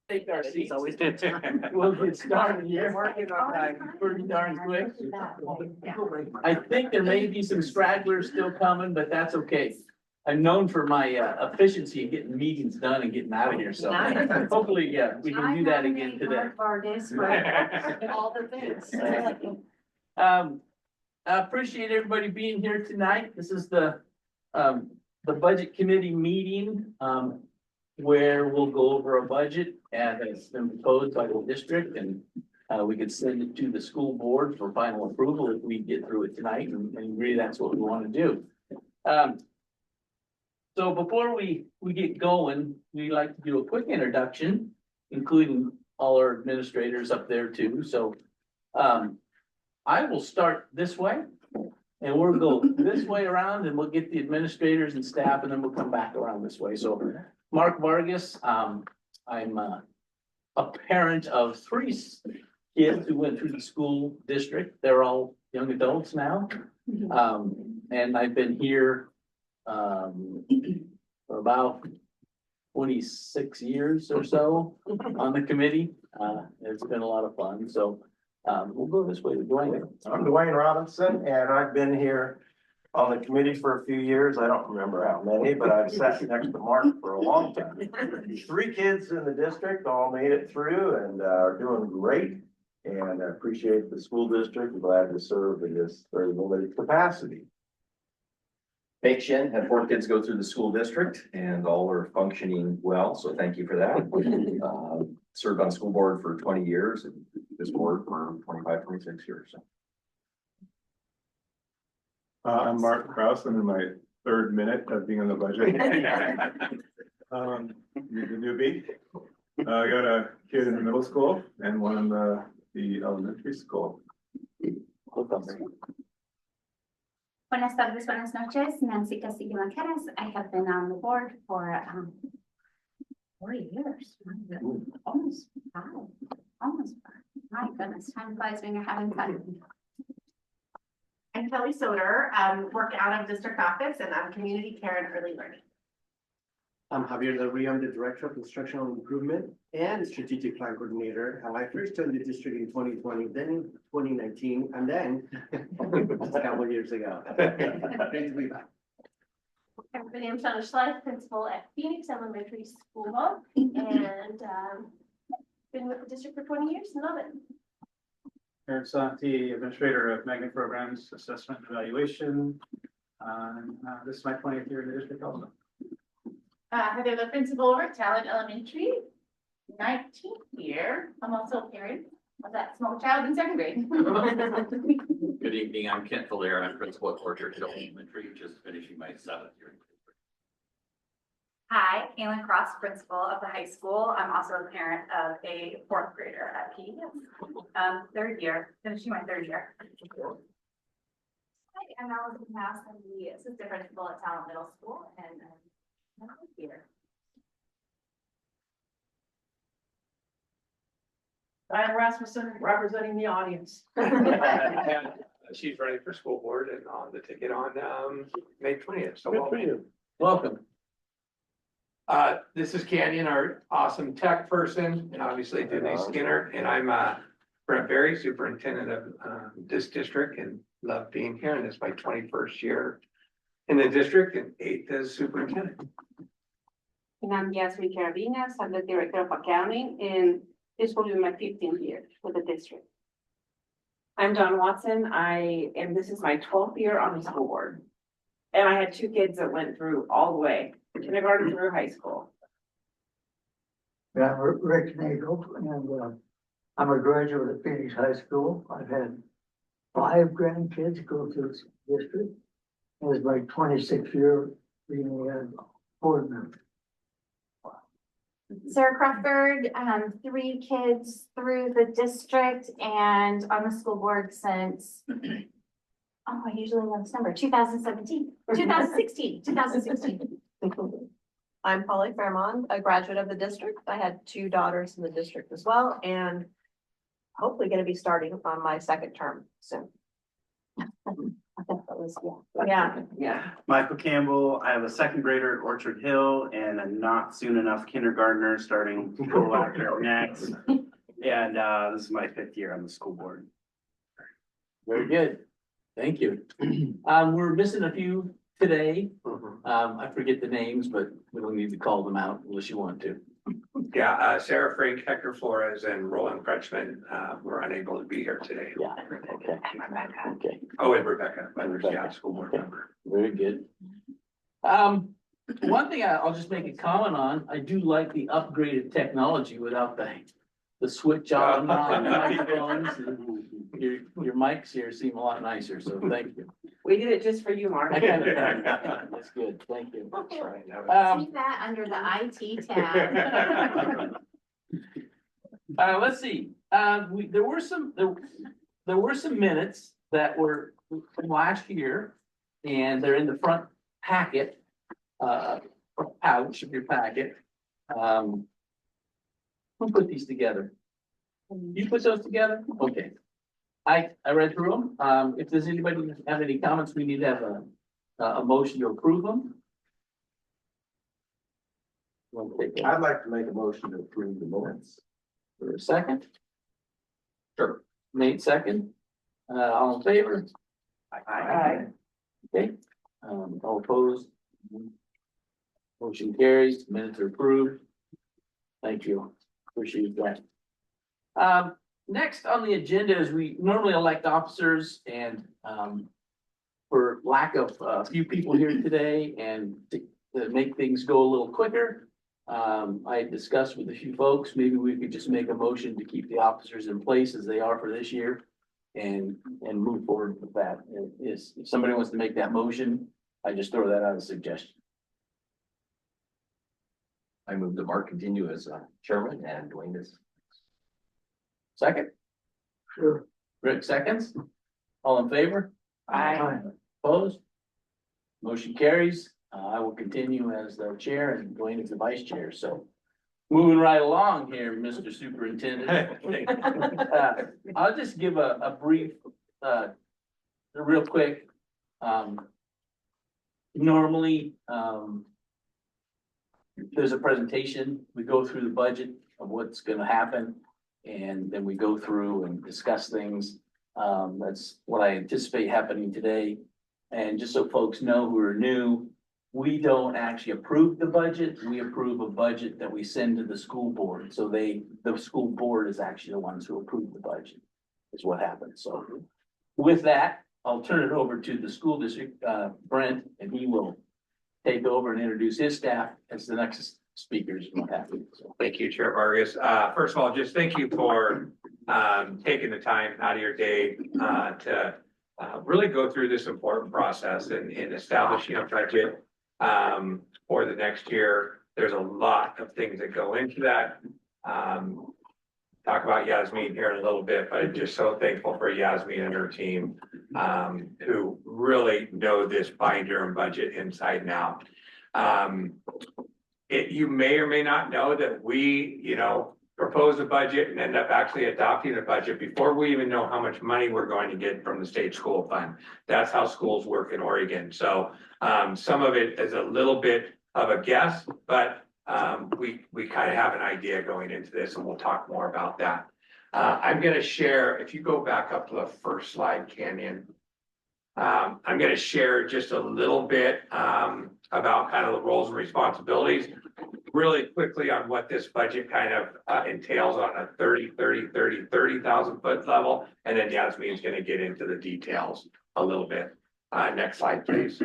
Take our seats. We'll get started here. Pretty darn quick. I think there may be some stragglers still coming, but that's okay. I'm known for my efficiency in getting meetings done and getting out of here, so hopefully, yeah, we can do that again today. All the things. I appreciate everybody being here tonight. This is the Budget Committee meeting, where we'll go over a budget as it's been proposed by the district, and we could send it to the school board for final approval if we get through it tonight and agree that's what we want to do. So before we get going, we like to do a quick introduction, including all our administrators up there too. So I will start this way, and we'll go this way around, and we'll get the administrators and staff, and then we'll come back around this way. So Mark Vargas, I'm a parent of 3 kids who went through the school district. They're all young adults now. And I've been here for about 26 years or so on the committee. It's been a lot of fun. So we'll go this way to Dwayne. I'm Dwayne Robinson, and I've been here on the committee for a few years. I don't remember how many, but I've sat next to Mark for a long time. 3 kids in the district all made it through and are doing great. And I appreciate the school district. I'm glad to serve in this very limited capacity. Bake Shin had 4 kids go through the school district and all are functioning well, so thank you for that. Served on school board for 20 years and this board for 25, 26 years. So. I'm Mark Krause. I'm in my 3rd minute of being on the budget. You're the newbie. I got a kid in the middle school and one in the elementary school. Buenas tardes, buenas noches. Nancy Castillo Manqueras. I have been on the board for 4 years. Almost 5. Almost 5. My goodness, time flies when you're having fun. I'm Kelly Soder, work out of district office and I'm community care and early learning. I'm Javier Del Rio. I'm the Director of Instructional Improvement and Strategic Plan Coordinator. And I first joined the district in 2020, then in 2019, and then a couple of years ago. Great to be back. Everybody, I'm Shauna Schleif, principal at Phoenix Elementary School, and been with the district for 20 years and love it. Eric Santi, administrator of magnet programs, assessment and evaluation. This is my 20th year in the district also. Heather, the principal over at Talent Elementary, 19th year. I'm also a parent of that small child in 2nd grade. Good evening, I'm Kent Valera. I'm principal at Orchard Hill Elementary, just finishing my 7th year. Hi, Kaylin Cross, principal of the high school. I'm also a parent of a 4th grader at PTS. 3rd year, finishing my 3rd year. Hi, I'm Allison House. I'm the assistant principal at Talent Middle School, and I'm here. Diane Rasmussen, representing the audience. She's ready for school board and on the ticket on May 20th. So Good for you. Welcome. This is Canyon, our awesome tech person, and obviously Denise Skinner, and I'm Brent Berry, superintendent of this district, and love being here. And it's my 21st year in the district and 8th as superintendent. And I'm Yasmin Carabinas. I'm the director of accounting, and this will be my 15th year with the district. I'm Dawn Watson. This is my 12th year on the school board. And I had 2 kids that went through all the way, kindergarten through high school. Yeah, I'm Rick Nagel, and I'm a graduate of Phoenix High School. I've had 5 grandkids go through this district. It was my 26th year being a board member. Sarah Crawford, 3 kids through the district and on the school board since, oh, I usually know this number, 2017, 2016. I'm Polly Fairmont, a graduate of the district. I had 2 daughters in the district as well, and hopefully going to be starting on my 2nd term soon. I thought that was, Yeah. Michael Campbell, I have a second grader at Orchard Hill and a not soon enough kindergartner starting school after next. And this is my 5th year on the school board. Very good. Thank you. We're missing a few today. I forget the names, but we don't need to call them out unless you want to. Yeah, Sarah Frank, Hector Flores, and Roland Kretschmann, were unable to be here today. Yeah, okay. Okay, Oh, and Rebecca, but Rebecca. yeah, school board member. very good. One thing I'll just make a comment on, I do like the upgraded technology without the switch on microphones. And your mics here seem a lot nicer, so thank you. We did it just for you, Mark. I kind of, that's good, thank you. see that under the IT tab. Let's see, there were some minutes that were from last year, and they're in the front packet, pouch of your packet. Who put these together? You put those together? Okay. I read through them. If there's anybody have any comments, we need to have a motion to approve them. I'd like to make a motion to approve the minutes. For a second, Sure. Nate second, all in favor? Aye. Okay, all opposed? Motion carries, minutes are approved. Thank you, appreciate that. Next on the agenda is we normally elect officers, and for lack of a few people here today and to make things go a little quicker, I discussed with a few folks, maybe we could just make a motion to keep the officers in place as they are for this year and move forward with that. If somebody wants to make that motion, I just throw that out as a suggestion. I move that Mark continue as chairman and Dwayne is. Second? Sure. Rick seconds. All in favor? Aye. Opposed? Motion carries. I will continue as the chair and Dwayne is the vice chair, so. Moving right along here, Mr. Superintendent. I'll just give a brief, real quick. Normally, there's a presentation, we go through the budget of what's gonna happen. And then we go through and discuss things. That's what I anticipate happening today. And just so folks know who are new, we don't actually approve the budget. We approve a budget that we send to the school board. So the school board is actually the ones who approve the budget, is what happens. So with that, I'll turn it over to the school district, Brent, and he will take over and introduce his staff as the next speakers. And what have you. So. Thank you, Chair Vargas. First of all, just thank you for taking the time out of your day to really go through this important process and establishing a budget for the next year. There's a lot of things that go into that. Talk about Yasmin here in a little bit, but I'm just so thankful for Yasmin and her team who really know this binder and budget inside and out. You may or may not know that we, propose a budget and end up actually adopting a budget before we even know how much money we're going to get from the state school fund. That's how schools work in Oregon. So some of it is a little bit of a guess, but we kind of have an idea going into this, and we'll talk more about that. I'm going to share, if you go back up to the first slide, Canyon. I'm going to share just a little bit about kind of the roles and responsibilities really quickly on what this budget kind of entails on a 30,000 foot level. And then Yasmin's going to get into the details a little bit. Next slide, please.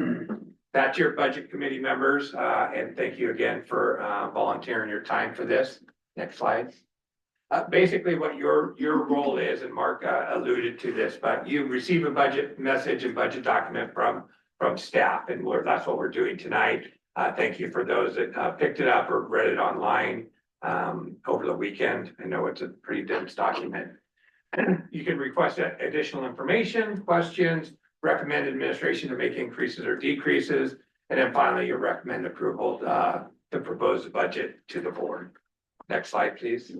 That's your budget committee members. And thank you again for volunteering your time for this. Next slide. Basically what your role is, and Mark alluded to this, but you receive a budget message and budget document from staff, and that's what we're doing tonight. Thank you for those that picked it up or read it online over the weekend. I know it's a pretty dense document. You can request additional information, questions, recommend administration to make increases or decreases, and then finally you recommend approval to propose the budget to the board. Next slide, please.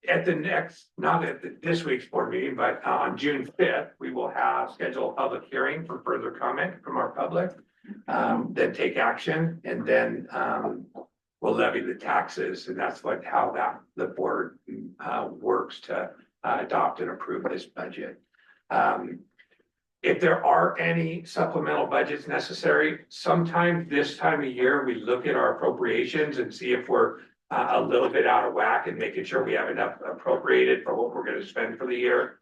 at the next, not at this week's board meeting, but on June 5th, we will have scheduled a public hearing for further comment from our public. Then take action, and then we'll levy the taxes, and that's how the board works to adopt and approve this budget. If there are any supplemental budgets necessary, sometime this time of year, we look at our appropriations and see if we're a little bit out of whack and making sure we have enough appropriated for what we're gonna spend for the year.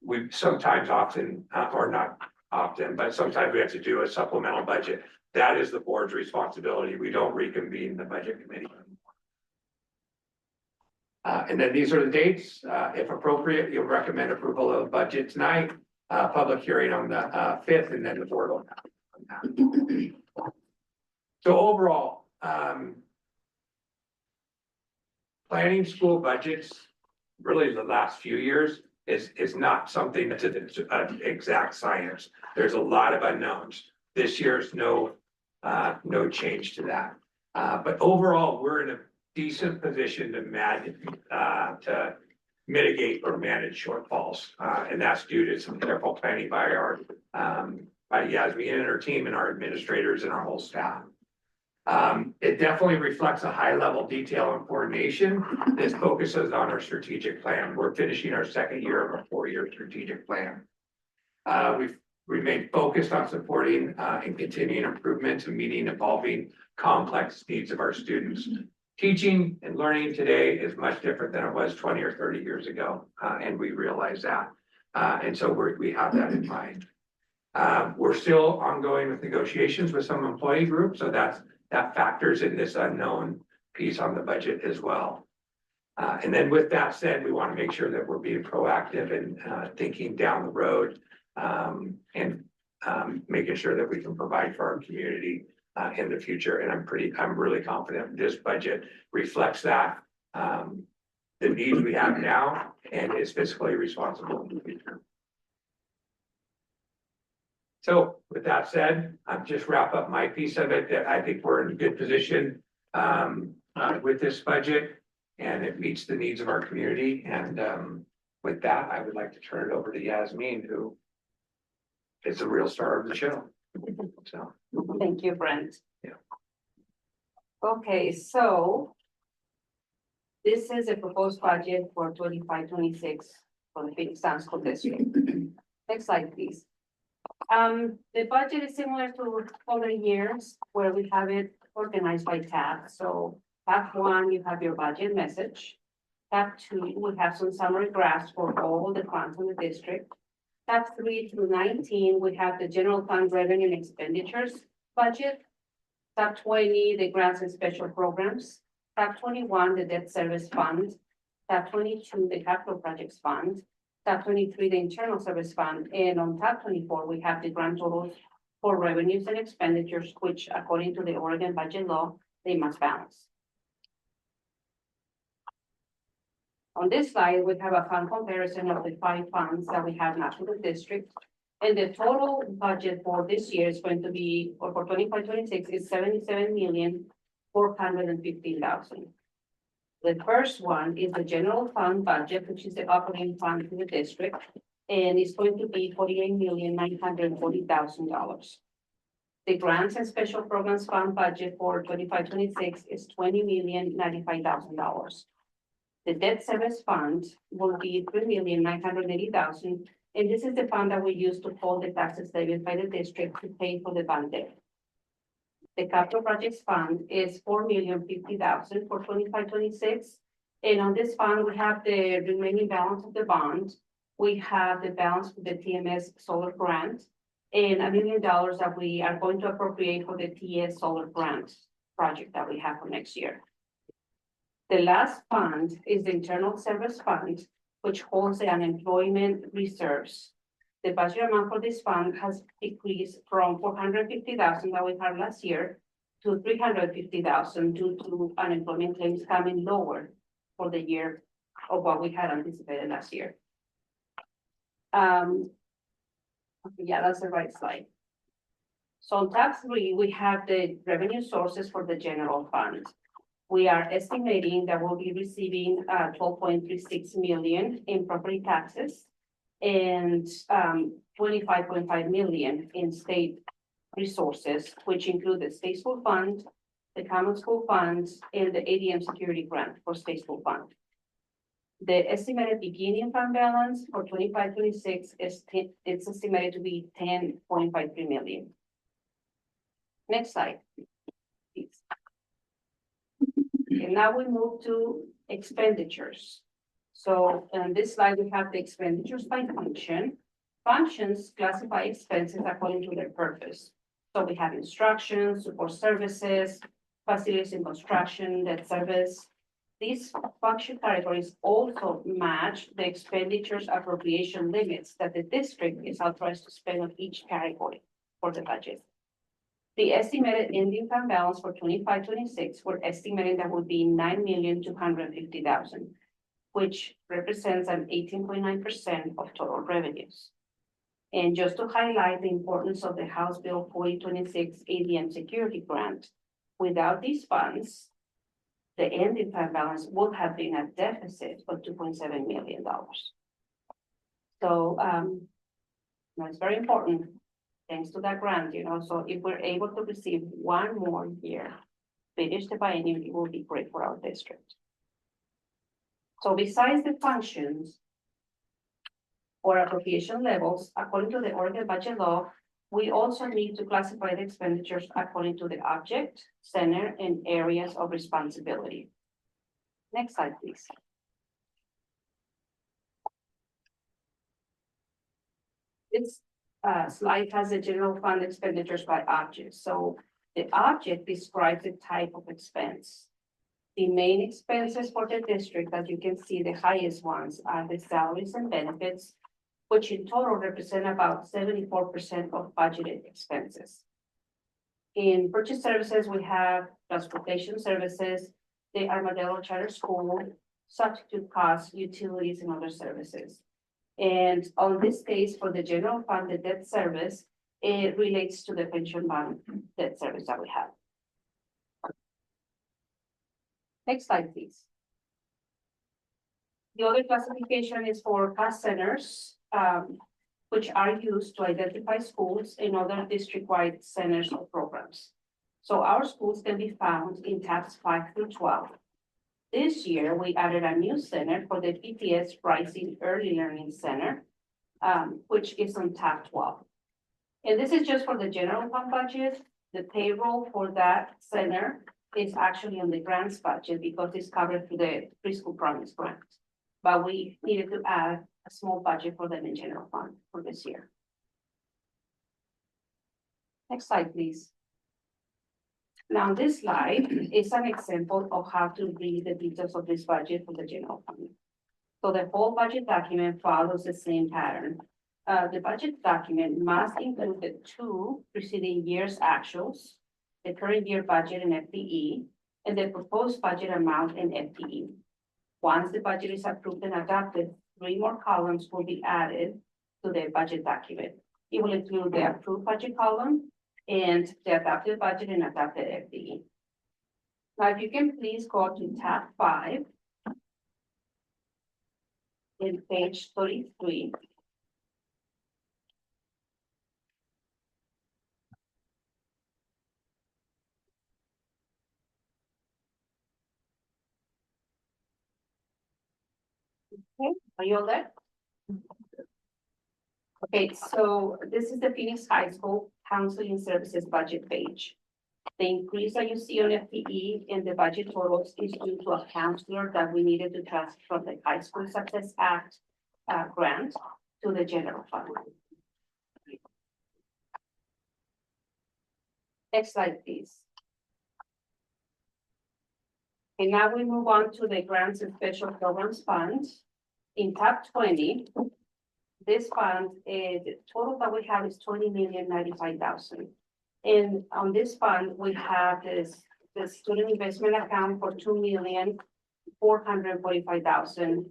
We sometimes often, or not often, but sometimes we have to do a supplemental budget. That is the board's responsibility. We don't reconvene the budget committee. And then these are the dates. If appropriate, you'll recommend approval of the budget tonight, public hearing on the 5th, and then the board will. So overall, planning school budgets, really the last few years, is not something that's an exact science. There's a lot of unknowns. This year's no change to that. But overall, we're in a decent position to mitigate or manage shortfalls. And that's due to some careful planning by Yasmin and her team and our administrators and our whole staff. It definitely reflects a high level detail and coordination. This focuses on our strategic plan. We're finishing our second year of a 4-year strategic plan. We've remained focused on supporting and continuing improvements and meeting evolving complex needs of our students. Teaching and learning today is much different than it was 20 or 30 years ago, and we realize that. And so we have that in mind. We're still ongoing with negotiations with some employee groups, so that factors in this unknown piece on the budget as well. And then with that said, we want to make sure that we're being proactive and thinking down the road and making sure that we can provide for our community in the future. And I'm really confident this budget reflects that, the needs we have now and is fiscally responsible in the future. So with that said, I'll just wrap up my piece of it, that I think we're in a good position with this budget, and it meets the needs of our community. And with that, I would like to turn it over to Yasmin, who is the real star of the show. So Thank you, Brent. Yeah. Okay, so this is a proposed budget for 25-26 for the Phoenix Town School District. Next slide, please. The budget is similar to other years where we have it organized by tab. So tab 1, you have your budget message. Tab 2, we have some summary graphs for all the funds in the district. Tab 3 through 19, we have the general fund revenue and expenditures budget. Tab 20, the grants and special programs. Tab 21, the debt service fund. Tab 22, the capital projects fund. Tab 23, the internal service fund. And on tab 24, we have the grand totals for revenues and expenditures, which according to the Oregon budget law, they must balance. On this slide, we have a fund comparison of the 5 funds that we have now for the district. And the total budget for this year is going to be, or for 25-26, is $77,415,000. The first one is the general fund budget, which is the operating fund for the district, and it's going to be $48,940,000. The grants and special programs fund budget for 25-26 is $20,095,000. The debt service fund will be $3,980,000, and this is the fund that we use to hold the taxes levied by the district to pay for the bond debt. The capital projects fund is $4,050,000 for 25-26. And on this fund, we have the remaining balance of the bond. We have the balance for the TMS solar grant and $1 million that we are going to appropriate for the TS solar grant project that we have for next year. The last fund is the internal service fund, which holds the unemployment reserves. The budget amount for this fund has decreased from $450,000 that we had last year to $350,000 due to unemployment claims coming lower for the year of what we had anticipated last year. Yeah, that's the right slide. So on tab 3, we have the revenue sources for the general fund. We are estimating that we'll be receiving 12.36 million in property taxes and 25.5 million in state resources, which include the state school fund, the common school funds, and the ADM security grant for state school fund. The estimated beginning fund balance for 25-26 it's estimated to be 10.53 million. Next slide, please. And now we move to expenditures. So on this slide, we have the expenditures by function. Functions classify expenses according to their purpose. So we have instruction, support services, facilities and construction, debt service. These function categories also match the expenditures appropriation limits that the district is authorized to spend on each category for the budget. The estimated ending fund balance for 25-26, we're estimating that would be 9,250,000, which represents an 18.9% of total revenues. And just to highlight the importance of the House Bill 4026 ADM security grant, without these funds, the ending fund balance would have been a deficit of $2.7 million. So that's very important, thanks to that grant, so if we're able to receive one more year, finish the biennium, it will be great for our district. So besides the functions or appropriation levels, according to the Oregon budget law, we also need to classify the expenditures according to the object, center, and areas of responsibility. Next slide, please. This slide has the general fund expenditures by object. So the object describes the type of expense. The main expenses for the district, as you can see, the highest ones are the salaries and benefits, which in total represent about 74% of budgeted expenses. In purchase services, we have transportation services, the Armadillo Charter School, substitute costs, utilities, and other services. And on this case, for the general fund, the debt service, it relates to the pension fund debt service that we have. Next slide, please. The other classification is for cost centers, which are used to identify schools and other district-wide centers or programs. So our schools can be found in tabs 5 through 12. This year, we added a new center for the PTS Rising Early Learning Center, which is on tab 12. And this is just for the general fund budget. The payroll for that center is actually on the grants budget because it's covered through the preschool promise grant. But we needed to add a small budget for them in general fund for this year. Next slide, please. Now, this slide is an example of how to read the details of this budget for the general fund. So the whole budget document follows the same pattern. The budget document must include the 2 preceding years' actuals, the current year budget and FTE, and the proposed budget amount and FTE. Once the budget is approved and adopted, 3 more columns will be added to the budget document. It will include the approved budget column and the adopted budget and adopted FTE. Now, if you can please go to tab 5 in page 33. Okay, are you all there? Okay, so this is the Phoenix High School Counseling Services budget page. The increase that you see on FTE in the budget totals is due to a counselor that we needed to transfer from the High School Success Act grant to the general fund. Next slide, please. And now we move on to the grants and special programs fund. In tab 20, this fund, the total that we have is 20,095,000. And on this fund, we have the student investment account for 2,445,000.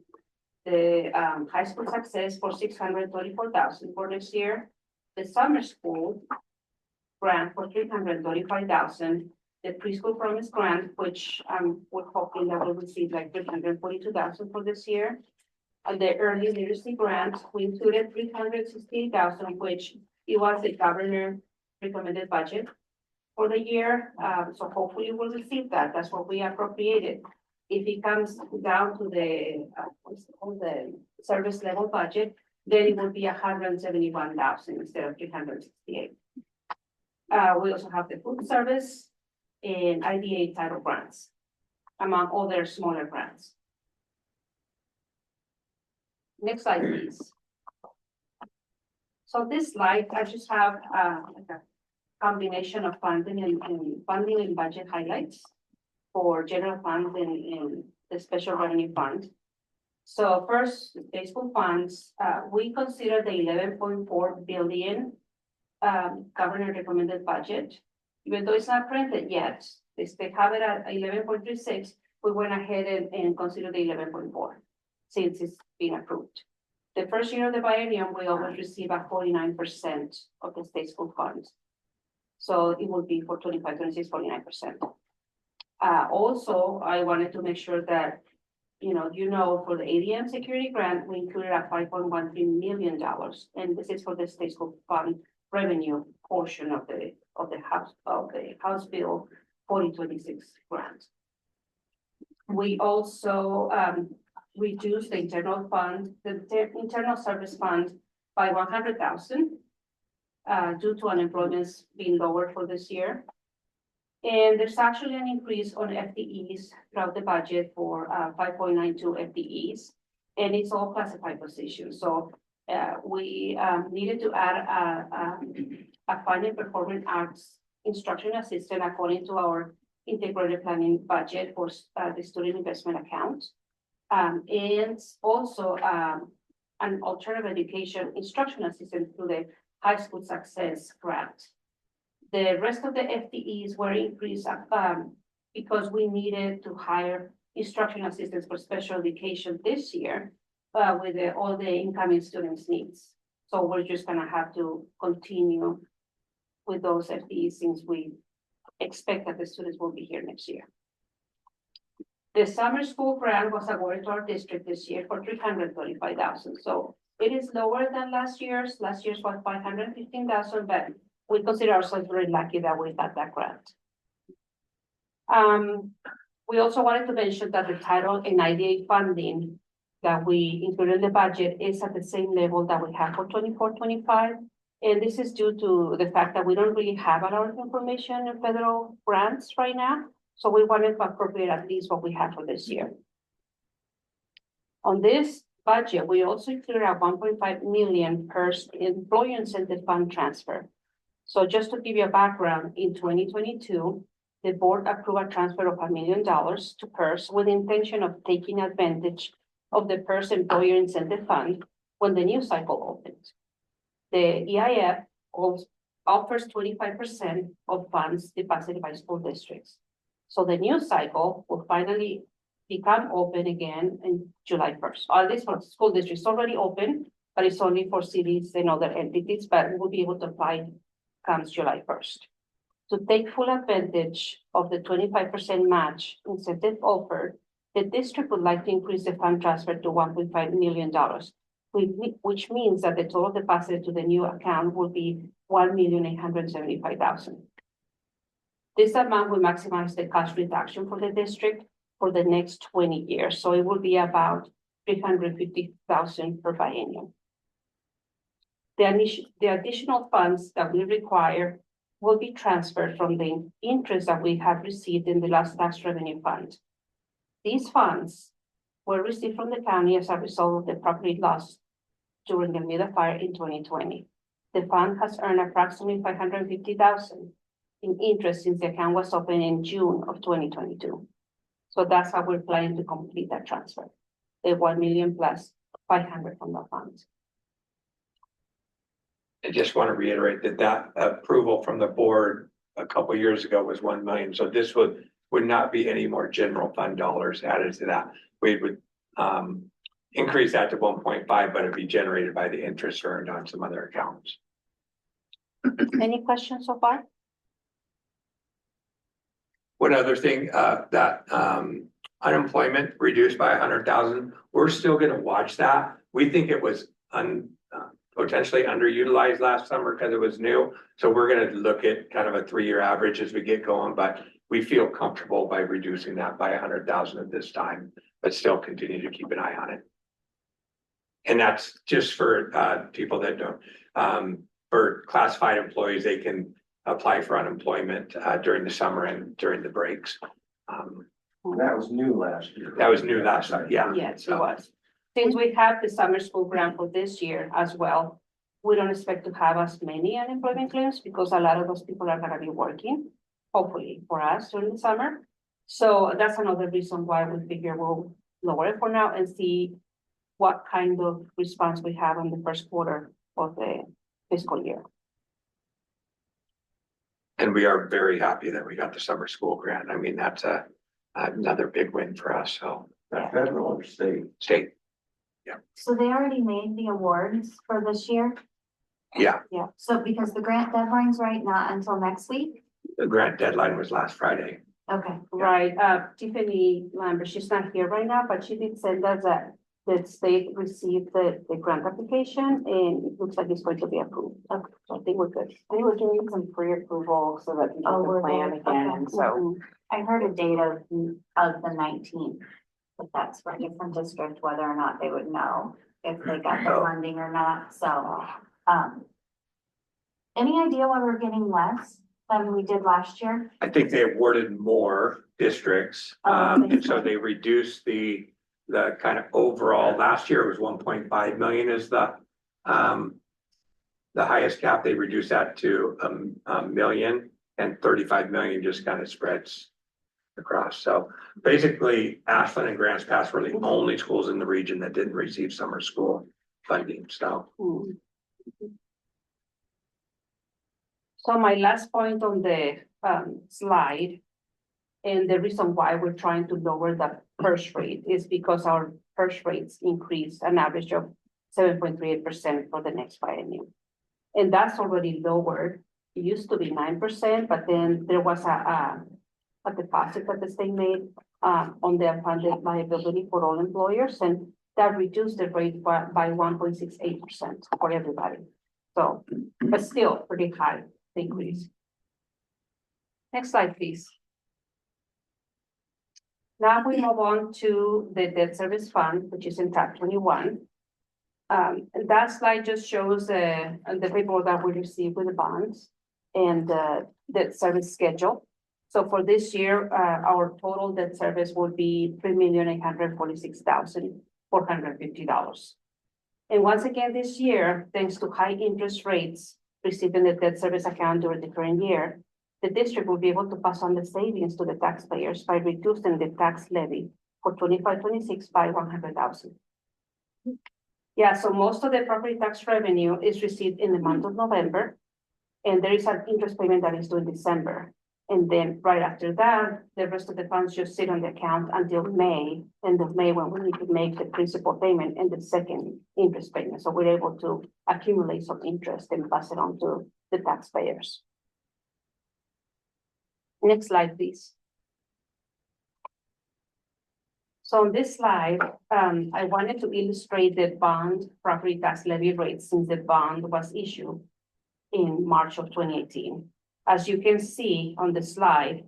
The high school success for 634,000 for next year. The summer school grant for 335,000, the preschool promise grant, which we're hoping that we'll receive like 342,000 for this year. And the early literacy grant, we included 368,000, which it was the governor recommended budget for the year. So hopefully we'll receive that. That's what we appropriated. If it comes down to the service level budget, then it will be 171,000 instead of 368. We also have the food service and IDA title grants, among other smaller grants. Next slide, please. So this slide, I just have like a combination of funding and budget highlights for general funds and the special revenue fund. So first, the school funds, we consider the 11.4 billion governor recommended budget. Even though it's not printed yet, they have it at 11.36, we went ahead and considered the 11.4 since it's been approved. The first year of the biennium, we always receive a 49% of the state school funds. So it will be for 25, 26, 49%. Also, I wanted to make sure that, for the ADM security grant, we included a $5.13 million. And this is for the state school fund revenue portion of the House Bill 4026 grant. We also reduced the internal service fund by 100,000 due to unemployment being lower for this year. And there's actually an increase on FTEs throughout the budget for 5.92 FTEs, and it's all classified positions. So we needed to add a fund and performing arts instruction assistant according to our integrated planning budget for the student investment account. And also an alternative education instruction assistant through the high school success grant. The rest of the FTEs were increased because we needed to hire instruction assistants for special education this year with all the incoming students' needs. So we're just gonna have to continue with those FTEs since we expect that the students will be here next year. The summer school grant was awarded to our district this year for 335,000. So it is lower than last year's. Last year's was 515,000, but we consider ourselves very lucky that we got that grant. We also wanted to mention that the title and IDA funding that we included in the budget is at the same level that we have for 24-25. And this is due to the fact that we don't really have a lot of information in federal grants right now. So we wanted to appropriate at least what we have for this year. On this budget, we also included a 1.5 million PERS employee incentive fund transfer. So just to give you a background, in 2022, the board approved a transfer of $1 million to PERS with the intention of taking advantage of the PERS employer incentive fund when the new cycle opens. The EIF offers 25% of funds deposited by school districts. So the new cycle will finally become open again in July 1st. All this for school districts already open, but it's only for cities and other entities, but we'll be able to apply comes July 1st. To take full advantage of the 25% match incentive offered, the district would like to increase the fund transfer to $1.5 million, which means that the total deposit to the new account will be $1,875,000. This amount will maximize the cost reduction for the district for the next 20 years. So it will be about $350,000 per biennium. The additional funds that we require will be transferred from the interest that we have received in the last tax revenue fund. These funds were received from the county as a result of the property loss during the Mida fire in 2020. The fund has earned approximately $550,000 in interest since the account was opened in June of 2022. So that's how we're planning to complete that transfer. The 1 million plus 500 from the funds. I just want to reiterate that approval from the board a couple years ago was 1 million. So this would not be any more general fund dollars added to that. We would increase that to 1.5, but it'd be generated by the interest earned on some other accounts. Any questions so far? one other thing, that, unemployment reduced by 100,000, we're still gonna watch that. We think it was potentially underutilized last summer because it was new. So we're gonna look at kind of a 3-year average as we get going, but we feel comfortable by reducing that by 100,000 at this time, but still continue to keep an eye on it. And that's just for people that don't, for classified employees, they can apply for unemployment during the summer and during the breaks. That was new last year. That was new last time, yeah. Yes, it So, was. Since we have the summer school grant for this year as well, we don't expect to have as many unemployment claims because a lot of those people are gonna be working, hopefully for us during the summer. So that's another reason why we figure we'll lower it for now and see what kind of response we have on the first quarter of the fiscal year. And we are very happy that we got the summer school grant. I mean, that's another big win for us, so. Federal or state? State, So they already made the awards for this year? yeah, Yeah. So because the grant deadline's right not until next week? the grant deadline was last Friday. Okay. Right, Tiffany Lambert, she's not here right now, but she did send us that the state received the grant application and it looks like it's going to be approved. Okay, so I think we're good. They were doing some pre-approval so that Oh, people we're can plan good. again, Okay. and so. I heard a date of the 19th. But that's for a different district, whether or not they would know if they got the funding or not, so, any idea why we're getting less than we did last year? I think they awarded more districts, and so they reduced the kind of overall, last year it was 1.5 million is the highest cap. They reduced that to a million, and 35 million just kind of spreads across. So basically Ashland and Grants Pass were the only schools in the region that didn't receive summer school funding, so. So my last point on the slide, and the reason why we're trying to lower the PERS rate is because our PERS rates increased an average of 7.38% for the next biennium. And that's already lowered. It used to be 9%, but then there was a deposit that the state made on the unfunded liability for all employers, and that reduced the rate by 1.68% for everybody. So, but still pretty high increase. Next slide, please. Now we move on to the debt service fund, which is in tab 21. And that slide just shows the report that we received with the bonds and the debt service schedule. So for this year, our total debt service would be $3,846,450. And once again, this year, thanks to high interest rates received in the debt service account during the current year, the district will be able to pass on the savings to the taxpayers by reducing the tax levy for 25-26 by $100,000. Yeah, so most of the property tax revenue is received in the month of November, and there is an interest payment that is due in December. And then right after that, the rest of the funds just sit on the account until May, end of May, when we need to make the principal payment and the second interest payment. So we're able to accumulate some interest and pass it on to the taxpayers. Next slide, please. So on this slide, I wanted to illustrate the bond property tax levy rate since the bond was issued in March of 2018. As you can see on the slide,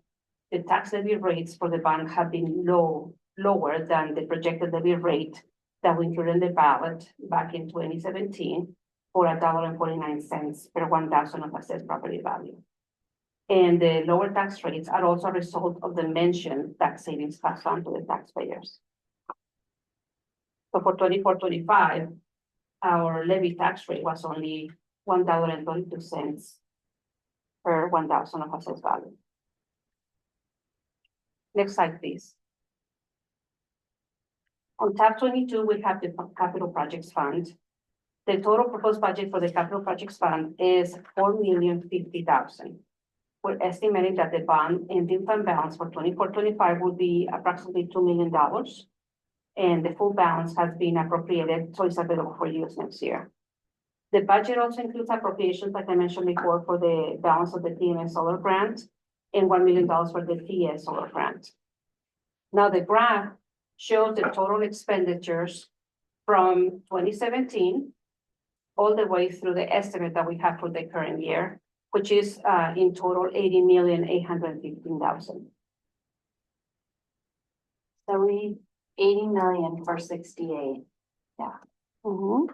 the tax levy rates for the bond have been lower than the projected levy rate that we included in the ballot back in 2017 for $1.49 per 1,000 of assessed property value. And the lower tax rates are also a result of the mentioned tax savings passed on to the taxpayers. So for 24-25, our levy tax rate was only $1.32 per 1,000 of assessed value. Next slide, please. On tab 22, we have the capital projects fund. The total proposed budget for the capital projects fund is $4,050,000. We're estimating that the bond ending fund balance for 24-25 will be approximately $2 million. And the full balance has been appropriated, so it's available for use next year. The budget also includes appropriations, like I mentioned before, for the balance of the TMS solar grant and $1 million for the PTS solar grant. Now, the graph shows the total expenditures from 2017 all the way through the estimate that we have for the current year, which is in total 80,815,000. So we 80 million for 68. Yeah. Mm-hmm.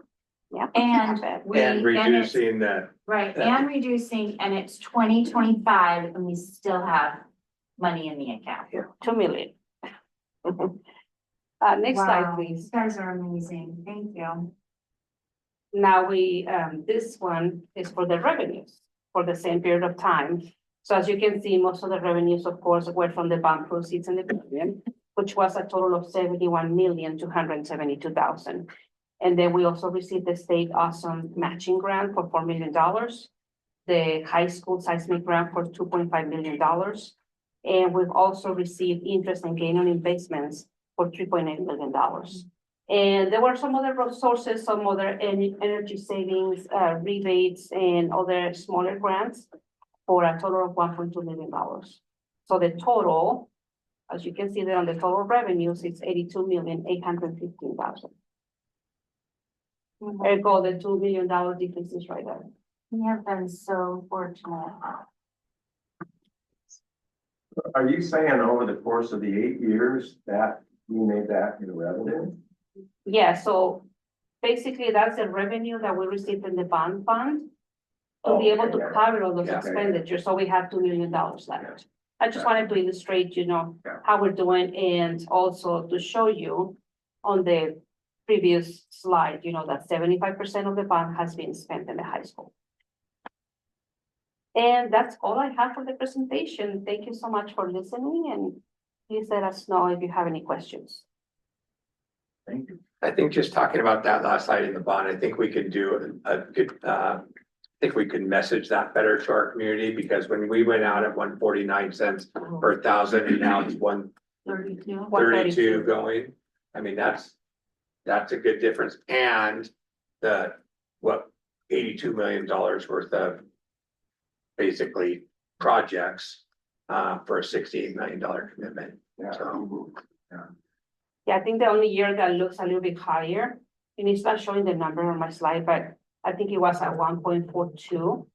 Yeah. And we. And it's- reducing that, Right, that- and reducing, and it's 2025 and we still have money in the account. 2 million. Next slide, Wow, please. You guys are amazing. Thank you. Now this one is for the revenues for the same period of time. So as you can see, most of the revenues, of course, were from the bond proceeds in the pavilion, which was a total of 71,272,000. And then we also received the state awesome matching grant for $4 million, the high school seismic grant for $2.5 million. And we've also received interest and gain on investments for $3.8 million. And there were some other sources, some other energy savings, rebates, and other smaller grants for a total of $1.2 million. So the total, as you can see there on the total revenues, it's 82,815,000. Ergo, the $2 million difference is right there. We have been so fortunate. Are you saying over the course of the 8 years that you made that in revenue? Yeah, so basically that's the revenue that we received in the bond fund to be able to cover all those Yeah. expenditures. So we have $2 million left. I just wanted to illustrate, how we're doing and also to show you on the previous slide, that 75% of the bond has been spent in the high school. And that's all I have for the presentation. Thank you so much for listening, and please let us know if you have any questions. Thank you. I think just talking about that last slide in the bond, I think we could do a good, I think we can message that better to our community, because when we went out at 149 cents per thousand, and now it's 132 going. I mean, that's a good difference. And $82 million worth of basically projects for a $68 million commitment. So, Yeah, I think the only year that looks a little bit higher, and it's not showing the number on my slide, but I think it was at 1.42,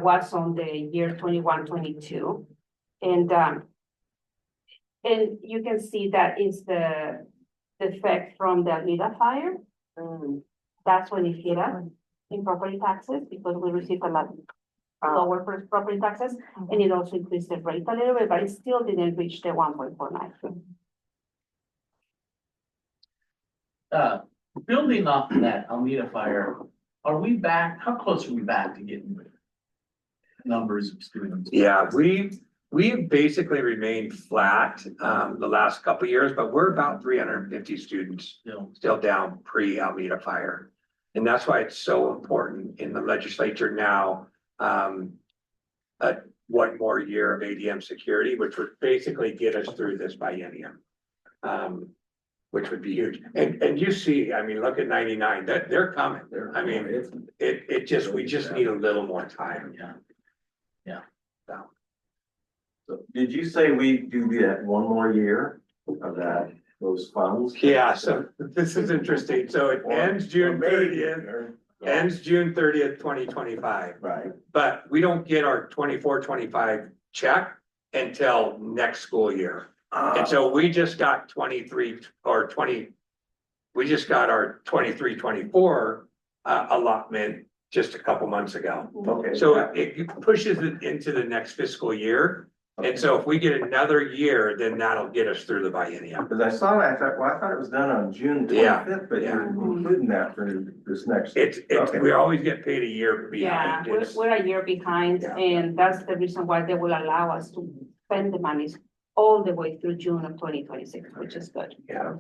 was on the year 21-22. And you can see that is the effect from the Almeida fire. That's when it hit us in property taxes, because we received a lot lower property taxes, and it also increased the rate a little bit, but it still didn't reach the 1.49. Building off of that Almeida fire, are we back, how close are we back to getting numbers of students? yeah, we basically remained flat the last couple of years, but we're about 350 students still down pre-Almeida fire. And that's why it's so important in the legislature now, one more year of ADM security, which would basically get us through this biennium. Which would be huge. And you see, I mean, look at 99, that they're coming. I mean, we just need a little more time. Yeah. So did you say we do that one more year of those funds? Yeah, so this is interesting. So it ends June 30th. Ends June 30th, 2025. Right. But we don't get our 24-25 check until next school year. And so we just got we just got our 23-24 allotment just a couple months ago. Okay. So it pushes it into the next fiscal year. And so if we get another year, then that'll get us through the biennium. Because I saw that, I thought, well, I thought it was done on June 25th, but you're including that for this next. We always get paid a year Yeah, behind. we're a year behind, and that's the reason why they will allow us to spend the monies all the way through June of 2026, which is good. Yeah.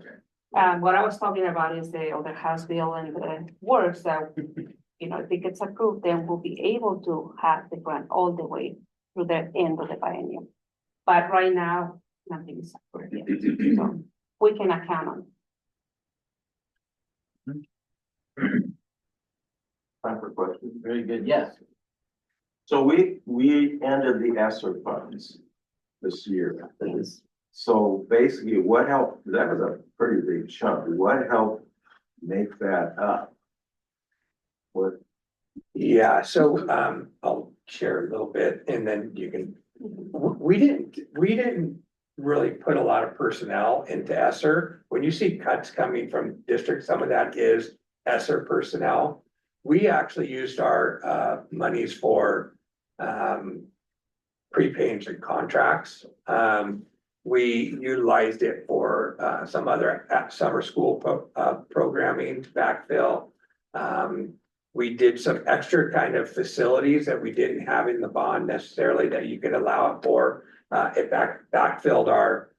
What I was talking about is the other House bill and the works that, if it gets approved, then we'll be able to have the grant all the way through the end of the biennium. But right now, nothing is approved yet, so we can account on it. Time for questions. Very good, yes. So we ended the ESSER funds. this year. So basically, what helped, that was a pretty big chunk, what helped make that up? What, Yeah, so I'll share a little bit and then you can, we didn't really put a lot of personnel into ESSER. When you see cuts coming from districts, some of that is ESSER personnel. We actually used our monies for prepayments and contracts. We utilized it for some other summer school programming to backfill. We did some extra kind of facilities that we didn't have in the bond necessarily that you could allow it for. It backfilled our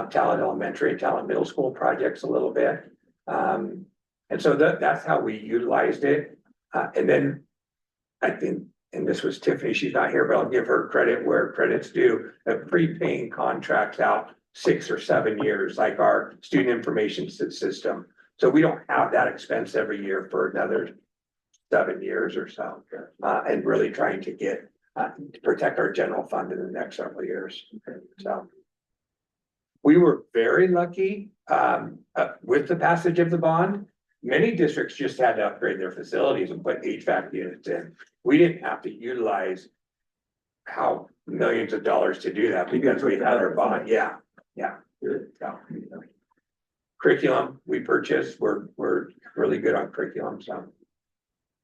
Talent Elementary and Talent Middle School projects a little bit. And so that's how we utilized it. And then I think, and this was Tiffany, she's not here, but I'll give her credit where credit's due. Prepaying contracts out 6 or 7 years, like our student information system. So we don't have that expense every year for another 7 years or so. And really trying to get, to protect our general fund in the next several years. So we were very lucky with the passage of the bond. Many districts just had to upgrade their facilities and put HVAC units in. We didn't have to utilize how millions of dollars to do that because we had our bond. Yeah. So, curriculum we purchased, we're really good on curriculum. So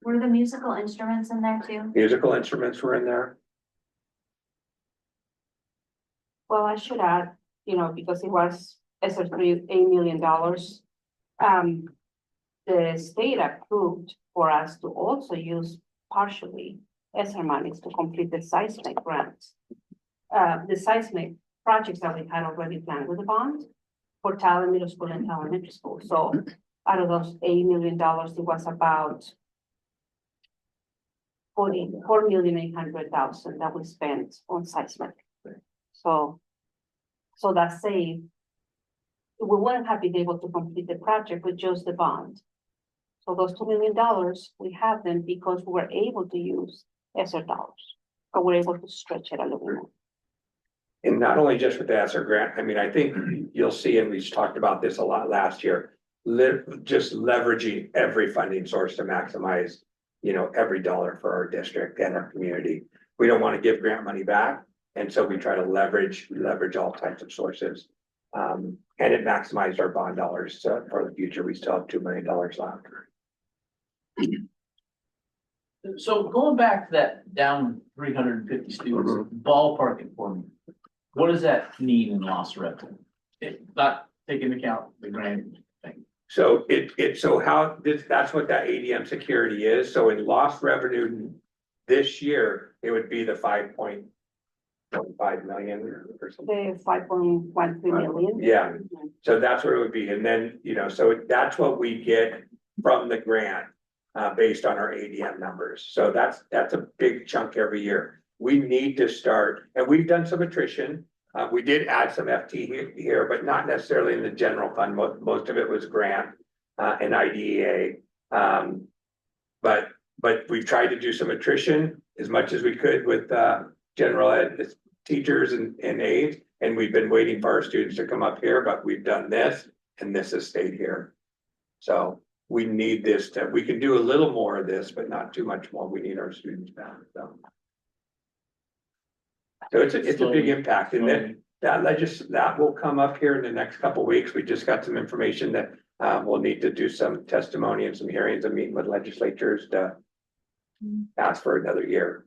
Were the musical instruments in there too? musical instruments were in there. Well, I should add, because it was essentially $8 million. The state approved for us to also use partially ESSER monies to complete the seismic grants. The seismic projects that we had already planned with the bond for Talent Middle School and Talent Elementary School. So out of those $8 million, it was about $4,800,000 that we spent on seismic. So that saved, we wouldn't have been able to complete the project with just the bond. So those $2 million, we have them because we were able to use ESSER dollars, but we're able to stretch it a little more. And not only just with the ESSER grant, I mean, I think you'll see, and we talked about this a lot last year, just leveraging every funding source to maximize, every dollar for our district and our community. We don't want to give grant money back. And so we try to leverage all types of sources. And it maximized our bond dollars for the future. We still have $2 million left. So going back to that down 350 students, ballpark it for me. What does that mean in lost revenue? Not taking into account the grant thing. So that's what that ADM security is. So in lost revenue this year, it would be the 5.5 million or something. The 5.13 million. Yeah, so that's what it would be. And then, so that's what we get from the grant based on our ADM numbers. So that's a big chunk every year. We need to start, and we've done some attrition. We did add some FT here, but not necessarily in the general fund. Most of it was grant and IDEA. But we've tried to do some attrition as much as we could with general ed teachers and aides. And we've been waiting for our students to come up here, but we've done this and this has stayed here. So we need this we can do a little more of this, but not too much more. We need our students back. So it's a big impact. And then that will come up here in the next couple of weeks. We just got some information that we'll need to do some testimony and some hearings and meeting with legislatures to ask for another year.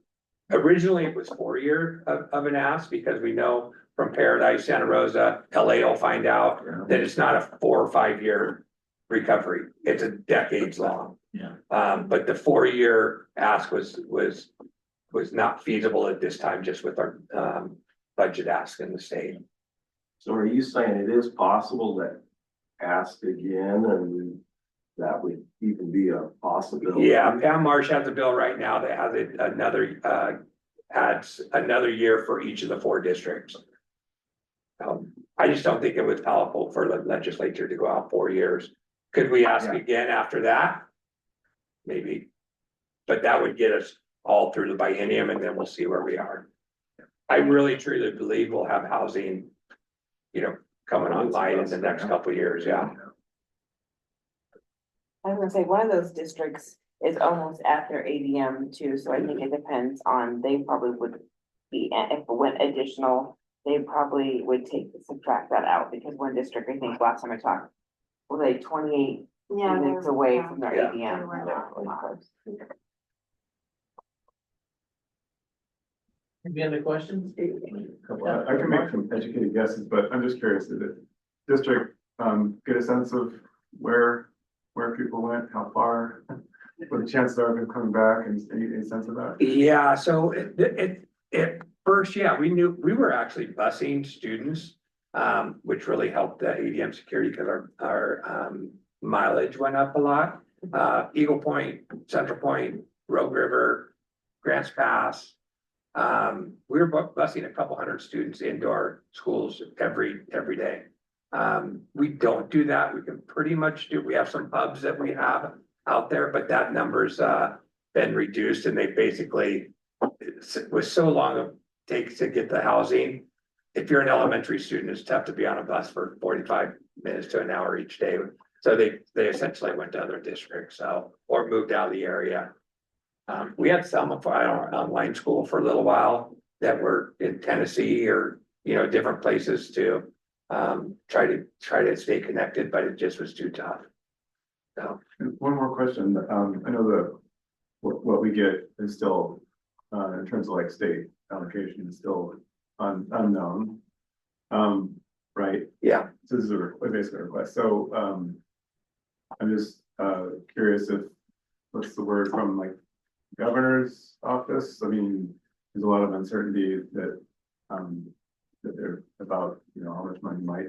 Originally, it was 4 years of an ask because we know from Paradise, Santa Rosa, LA will find out that it's not a 4 or 5 year recovery. It's a decades long. Yeah. But the 4 year ask was not feasible at this time, just with our budget ask in the state. so are you saying it is possible that ask again and that would even be a possibility? Yeah, Pam Marsh has a bill right now that has adds another year for each of the 4 districts. I just don't think it was powerful for the legislature to go out 4 years. Could we ask again after that? Maybe, but that would get us all through the biennium and then we'll see where we are. I really truly believe we'll have housing, coming online in the next couple of years, yeah. I was gonna say, one of those districts is almost at their ADM too, so I think it depends on, they probably would be, if it went additional, they probably would subtract that out, because one district, I think last time I talked, was like 28 units away from their Yeah. ADM. Any other questions? I can make some educated guesses, but I'm just curious, did the district, get a sense of where people went, how far? What the chances are of them coming back, and any sense of that? Yeah, so it first, yeah, we knew, we were actually busing students, which really helped the ADM security because our mileage went up a lot. Eagle Point, Central Point, Rogue River, Grants Pass. We were busing a couple hundred students into our schools every day. We don't do that. We can pretty much we have some hubs that we have out there, but that number's been reduced, and they basically, it was so long it takes to get the housing. If you're an elementary student, it's tough to be on a bus for 45 minutes to an hour each day. So they essentially went to other districts, or moved out of the area. We had some of our online school for a little while that were in Tennessee or, different places to try to stay connected, but it just was too tough. So. And one more question. I know what we get is still, in terms of like state allocation, is still unknown. Right? Yeah. So this is basically a request. So, I'm just, curious what's the word from like governor's office? I mean, there's a lot of uncertainty that they're about, how much money might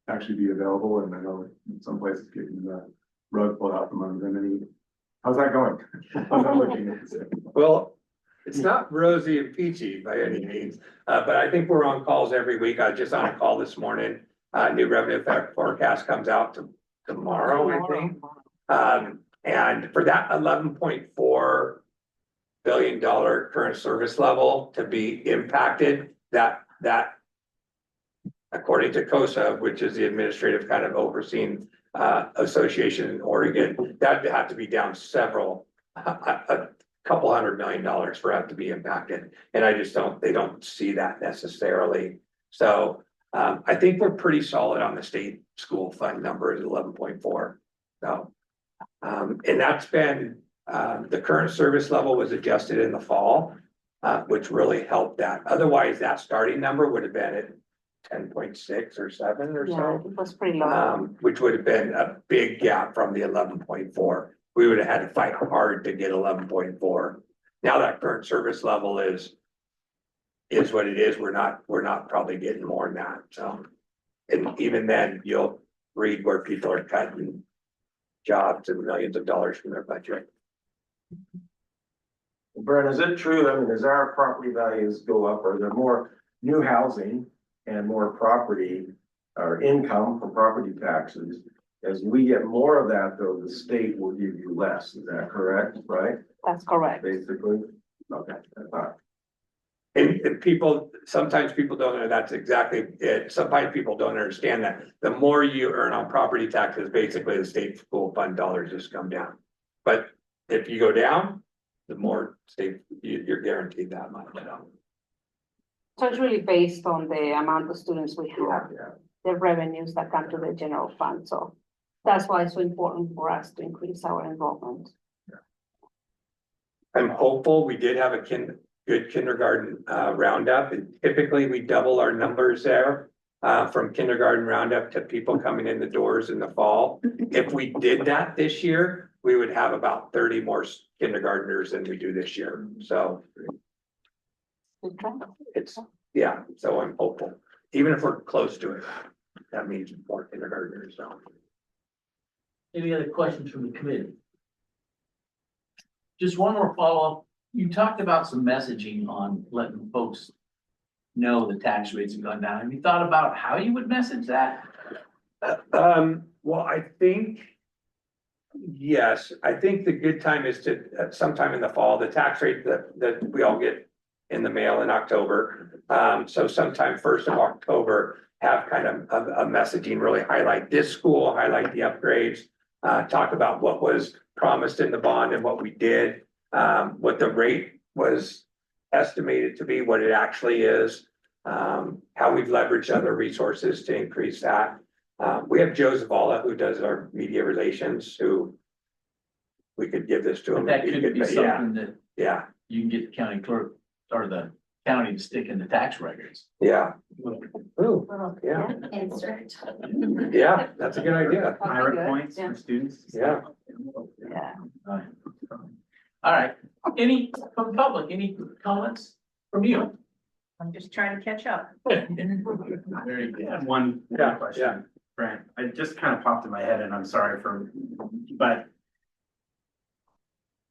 actually be available. And I know in some places getting the rug pulled out from under them. How's that going? I'm not looking at this. Well, it's not rosy and peachy by any means, but I think we're on calls every week. I was just on a call this morning. New revenue forecast comes out tomorrow, I think. And for that $11.4 billion current service level to be impacted, that according to COSA, which is the administrative kind of overseeing association in Oregon, that had to be down a couple $100 million for it to be impacted. And they don't see that necessarily. So I think we're pretty solid on the state school fund number at 11.4. So, and that's been, the current service level was adjusted in the fall, which really helped that. Otherwise, that starting number would have been at 10.6 or 7 or so. It was pretty low. Which would have been a big gap from the 11.4. We would have had to fight hard to get 11.4. Now that current service level is what it is. We're not probably getting more than that. So, and even then you'll read where people are cutting jobs and millions of dollars from their budget. Brent, is it true? I mean, as our property values go up, are there more new housing and more property or income from property taxes? As we get more of that, though, the state will give you less. Is that correct? Right? That's correct. Basically. Okay. And sometimes people don't know that's exactly it. Sometimes people don't understand that the more you earn on property taxes, basically the state school fund dollars just come down. But if you go down, the more you're guaranteed that much. So it's really based on the amount of students we have, the revenues that come to the general fund. So that's why it's so important for us to increase our enrollment. I'm hopeful. We did have a good kindergarten roundup, and typically we double our numbers there from kindergarten roundup to people coming in the doors in the fall. If we did that this year, we would have about 30 more kindergartners than we do this year. So so I'm hopeful. Even if we're close to it, that means more kindergartners. So. Any other questions from the committee? Just one more follow-up. You talked about some messaging on letting folks know the tax rates have gone down. Have you thought about how you would message that? Well, I think, yes, I think the good time is to sometime in the fall, the tax rate that we all get in the mail in October. So sometime 1st of October, have kind of a messaging, really highlight this school, highlight the upgrades. Talk about what was promised in the bond and what we did, what the rate was estimated to be, what it actually is. How we've leveraged other resources to increase that. We have Joe Zavala, who does our media relations, who we could give this to him. That could be Yeah, something that yeah, you can get the county clerk or the county to stick in the tax records. yeah. Ooh, yeah, Insert. yeah, that's a good idea. Pirate points Yeah. for students. Yeah. Yeah. All right, any from public, any comments from you? I'm just trying to catch up. Very good. One Yeah, question, Brent, it just kind of popped in my head and I'm sorry but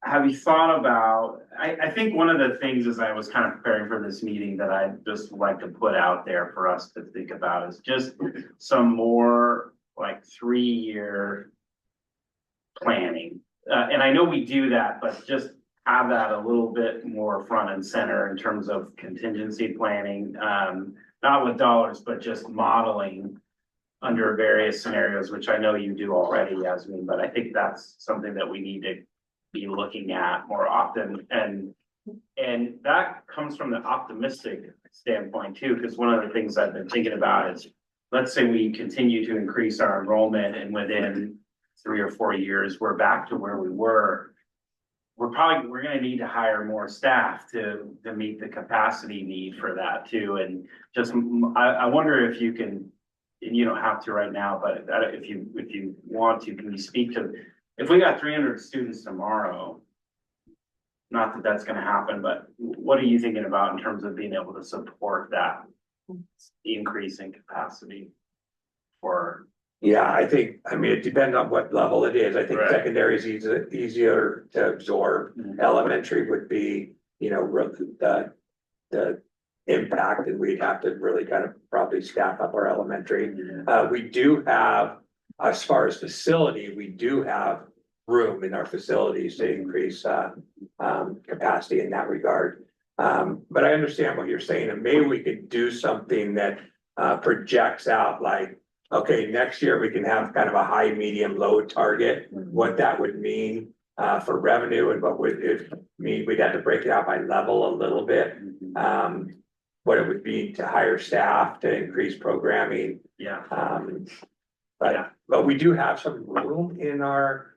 have you thought about, I think one of the things as I was kind of preparing for this meeting that I'd just like to put out there for us to think about is just some more like 3-year planning. And I know we do that, but just have that a little bit more front and center in terms of contingency planning, not with dollars, but just modeling under various scenarios, which I know you do already, Yasmin, but I think that's something that we need to be looking at more often. And that comes from the optimistic standpoint too, because one of the things I've been thinking about is, let's say we continue to increase our enrollment and within 3 or 4 years, we're back to where we were. We're gonna need to hire more staff to meet the capacity need for that too. And just, I wonder if you can, and you don't have to right now, but if you want to, can you speak to, if we got 300 students tomorrow, not that that's gonna happen, but what are you thinking about in terms of being able to support that increase in capacity for? Yeah, I think, I mean, it depends on what level it is. I think Right. secondary is easier to absorb. Elementary would be, the impact, and we'd have to really kind of probably staff up our elementary. We do have, as far as facility, we do have room in our facilities to increase capacity in that regard. But I understand what you're saying, and maybe we could do something that projects out like, okay, next year we can have kind of a high, medium, low target, what that would mean for revenue and what would it mean, we'd have to break it out by level a little bit. What it would be to hire staff, to increase programming. Yeah. But we do have some room in our,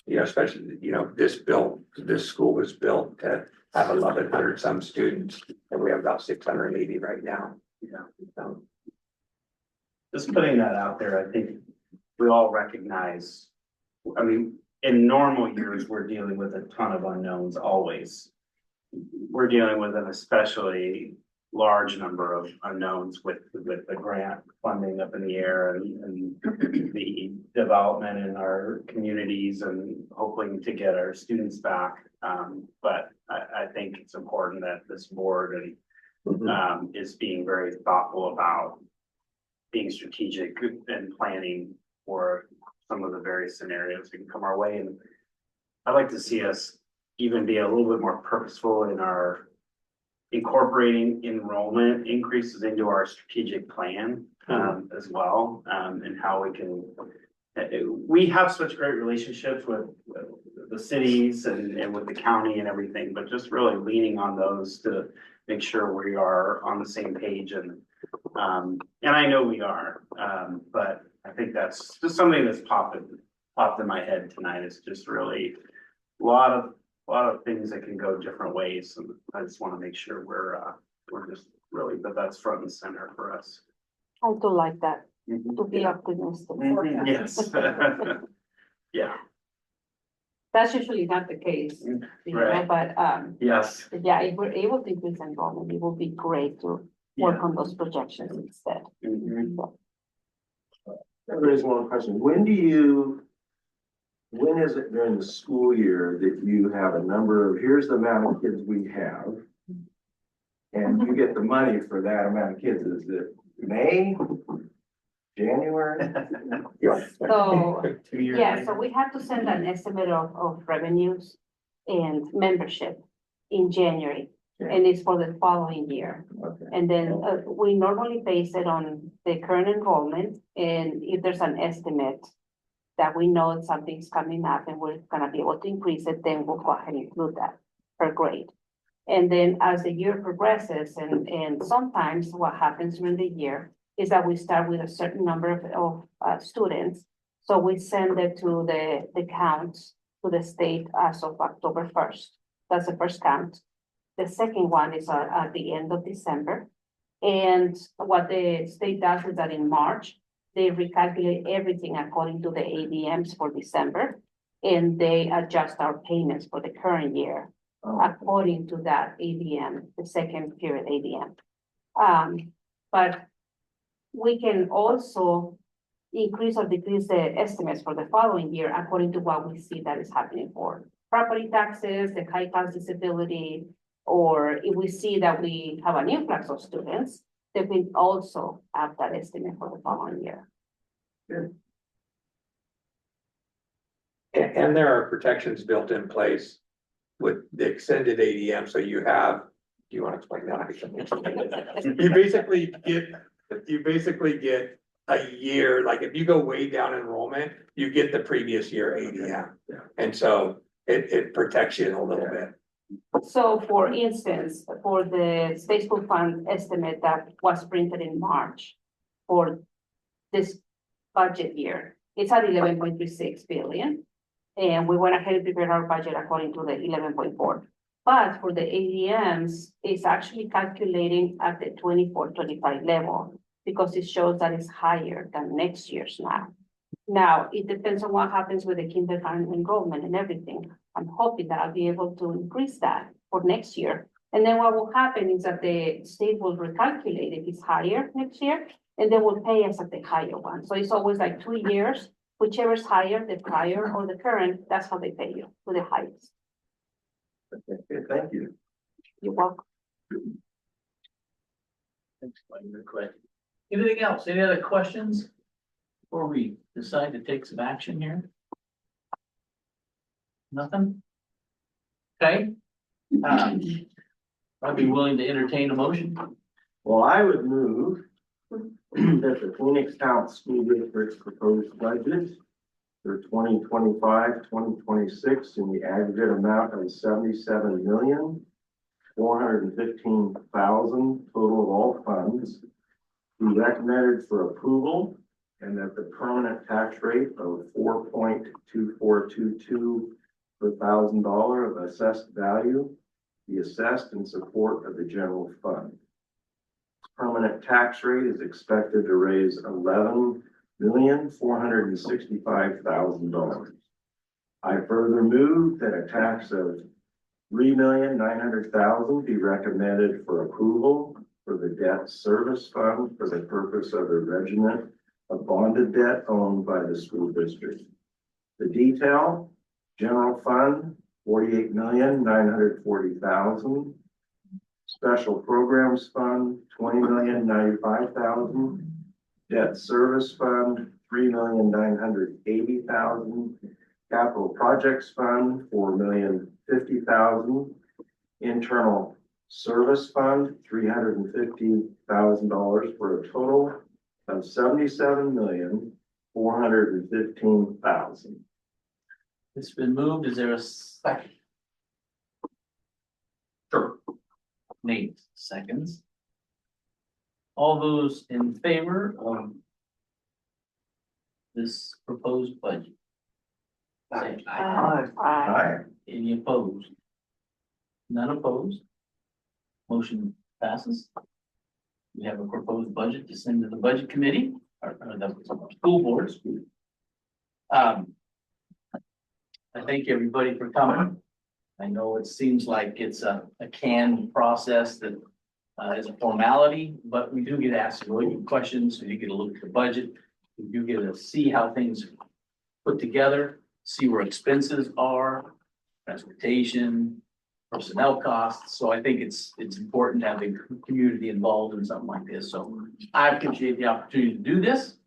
especially, this school was built to have 1,100 some students, and we have about 680 right now. So, Just putting that out there, I think we all recognize, I mean, in normal years, we're dealing with a ton of unknowns always. We're dealing with an especially large number of unknowns with the grant funding up in the air and the development in our communities and hoping to get our students back. But I think it's important that this board is being very thoughtful about being strategic and planning for some of the various scenarios that can come our way. And I'd like to see us even be a little bit more purposeful in our incorporating enrollment increases into our strategic plan as well, and how we can, we have such great relationships with the cities and with the county and everything, but just really leaning on those to make sure we are on the same page. And I know we are, but I think that's just something that's popped in my head tonight. It's just really a lot of things that can go different ways. And I just want to make sure we're just really, but that's front and center for us. I do like that, to be optimistic. Yes. Yeah. That's usually not the case, Right. but, Yes. yeah, if we're able to increase enrollment, it will be great to work on those projections instead. There is one question. When is it during the school year that you have a number of, here's the amount of kids we have, and you get the money for that amount of kids? Is it May, January? So, 2 years yeah, later? so we have to send an estimate of revenues and membership in January. and it's for the following year. Okay. And then we normally base it on the current enrollment, and if there's an estimate that we know something's coming up and we're gonna be able to increase it, then we'll go ahead and include that per grade. And then as the year progresses, and sometimes what happens during the year is that we start with a certain number of students. So we send it to the counts to the state as of October 1st. That's the first count. The second one is at the end of December. And what the state does is that in March, they recalculate everything according to the ADMs for December. And they adjust our payments for the current year according to that ADM, the second period ADM. But we can also increase or decrease the estimates for the following year according to what we see that is happening for property taxes, the high cost disability, or if we see that we have an influx of students, then we also have that estimate for the following year. And there are protections built in place with the extended ADM, so you have, do you want to explain that? You basically get a year, like if you go way down enrollment, you get the previous year ADM. And so it protects you a little bit. So for instance, for the state school fund estimate that was printed in March for this budget year, it's at 11.36 billion. And we went ahead and prepared our budget according to the 11.4. But for the ADMs, it's actually calculating at the 24-25 level because it shows that it's higher than next year's now. Now, it depends on what happens with the kindergarten enrollment and everything. I'm hoping that I'll be able to increase that for next year. And then what will happen is that the state will recalculate if it's higher next year, and they will pay us at the higher one. So it's always like 2 years, whichever is higher, the prior or the current, that's how they pay you, to the highest. Okay, thank you. You're welcome. Thanks, Glenn. Good question. Anything else? Any other questions before we decide to take some action here? Nothing? Okay. I'd be willing to entertain a motion. Well, I would move that the Phoenix Town School District's proposed budget for 2025-2026 in the aggregate amount of $77,415,000 total of all funds be recommended for approval, and that the permanent tax rate of 4.2422 per $1,000 of assessed value be assessed in support of the general fund. Permanent tax rate is expected to raise $11,465,000. I further move that a tax of $3,900,000 be recommended for approval for the debt service fund for the purpose of the regimen of bonded debt owned by the school district. The detail: general fund, $48,940,000. Special programs fund, $20,095,000. Debt service fund, $3,980,000. Capital projects fund, $4,050,000. Internal service fund, $350,000 for a total of $77,415,000. It's been moved. Is there a second? Sure. Nate, seconds. All those in favor of this proposed budget? Say aye. Aye. Any opposed? None opposed? Motion passes. We have a proposed budget to send to the budget committee, or the school board. I thank everybody for coming. I know it seems like it's a canned process that is a formality, but we do get asked really good questions, so you get a look at the budget. You get to see how things put together, see where expenses are, transportation, personnel costs. So I think it's important to have the community involved in something like this. So I appreciate the opportunity to do this.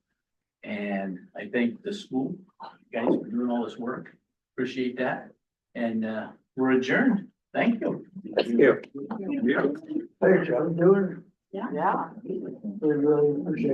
And I thank the school, you guys, for doing all this work. Appreciate that. And we're adjourned. Thank you. Thank you. Thanks, I'm doing, Yeah. we really appreciate it.